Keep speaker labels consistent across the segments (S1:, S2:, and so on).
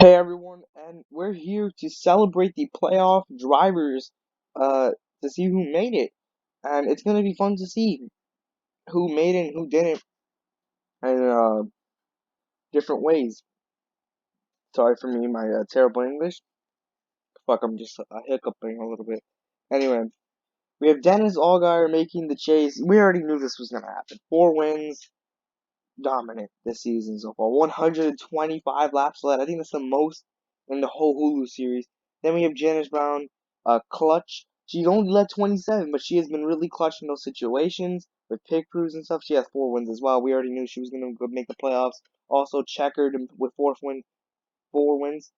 S1: Hey everyone, and we're here to celebrate the playoff drivers, uh, to see who made it, and it's gonna be fun to see who made it and who didn't, in different ways. Sorry for me, my terrible English. Fuck, I'm just hiccuping a little bit. Anyway, we have Dennis Allgaier making the chase. We already knew this was gonna happen. 4 wins, dominant this season so far. 125 laps led. I think that's the most in the whole Hulu series. Then we have Janice Brown, clutch. She's only led 27, but she has been really clutch in those situations with pit crews and stuff. She has 4 wins as well. We already knew she was going to make the playoffs. Also checkered with 4 wins.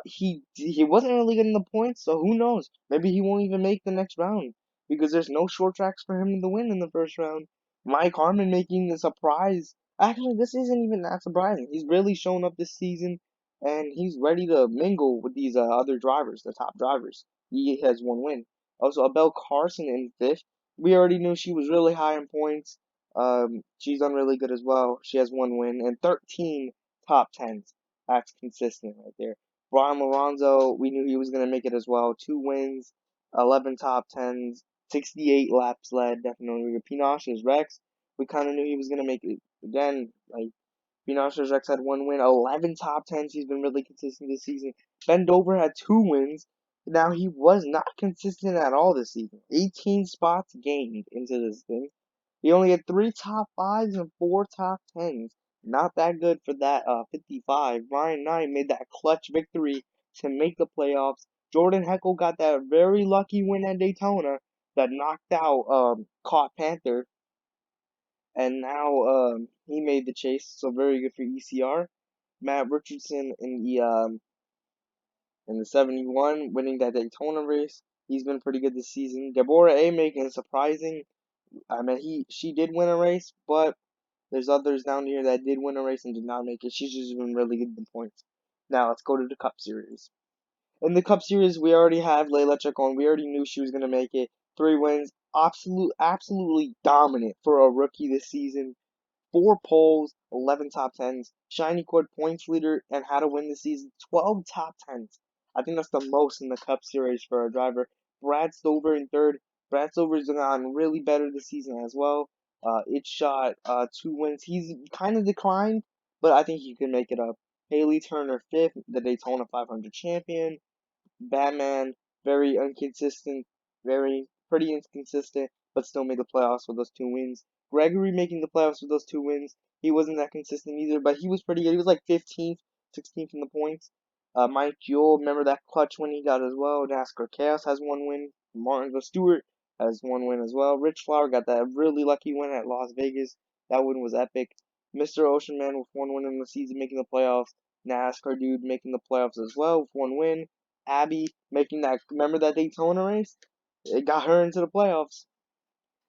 S1: He wasn't really getting the points, so who knows? Maybe he won't even make the next round because there's no short tracks for him to win in the first round. Mike Harmon making the surprise. Actually, this isn't even that surprising. He's really shown up this season, and he's ready to mingle with these other drivers, the top drivers. He has 1 win. Also, Abel Carson in fifth. We already knew she was really high in points. She's done really good as well. She has 1 win and 13 top tens. That's consistent right there. Brian Lorenzo, we knew he was going to make it as well. 2 wins, 11 top tens, 68 laps led. Definitely. Pinoche's Rex, we kind of knew he was going to make it again. Like, Pinoche's Rex had 1 win, 11 top tens. He's been really consistent this season. Ben Dover had 2 wins. Now, he was not consistent at all this season. 18 spots gained into this thing. He only had 3 top 5s and 4 top 10s. Not that good for that 55. Ryan Knight made that clutch victory to make the playoffs. Jordan Heckel got that very lucky win at Daytona that knocked out Caught Panther, and now he made the chase. So very good for ECR. Matt Richardson in the 71, winning that Daytona race. He's been pretty good this season. Deborah A making surprising. I mean, she did win a race, but there's others down here that did win a race and did not make it. She's just been really good in points. Now let's go to the Cup Series. In the Cup Series, we already have Layla Chacon. We already knew she was gonna make it. 3 wins, absolutely dominant for a rookie this season. 4 poles, 11 top tens. Shiny Quad points leader and how to win the season. 12 top tens. I think that's the most in the Cup Series for a driver. Brad Stover in third. Brad Stover's gone really better this season as well. It shot 2 wins. He's kind of declined, but I think he can make it up. Haley Turner fifth, the Daytona 500 champion. Batman, very inconsistent, very pretty inconsistent, but still made the playoffs with those 2 wins. Gregory making the playoffs with those 2 wins. He wasn't that consistent either, but he was pretty good. He was like 15th, 16th in the points. Mike Yule, remember that clutch win he got as well. NASCAR Chaos has 1 win. Martinsville Stewart has 1 win as well. Rich Flower got that really lucky win at Las Vegas. That win was epic. Mr. Ocean Man with 1 win in the season making the playoffs. NASCAR Dude making the playoffs as well with 1 win. Abby making that, remember that Daytona race? It got her into the playoffs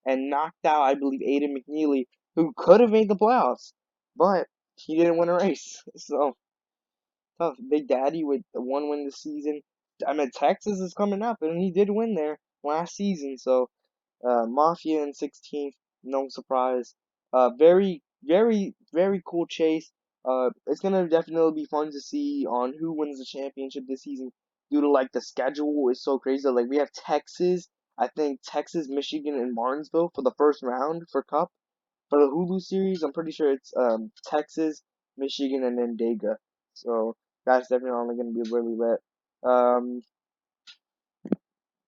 S1: and knocked out, I believe, Aiden McNeely, who could have made the playoffs, but he didn't win a race. So tough. Big Daddy with the 1 win this season. I mean, Texas is coming up, and he did win there last season. So Mafia in 16th, no surprise. Very cool chase. It's gonna definitely be fun to see on who wins the championship this season, due to like the schedule is so crazy. Like we have Texas, I think Texas, Michigan, and Martinsville for the first round for Cup. For the Hulu series, I'm pretty sure it's Texas, Michigan, and then Dega. So that's definitely only gonna be really lit.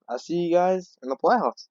S1: I'll see you guys in the playoffs.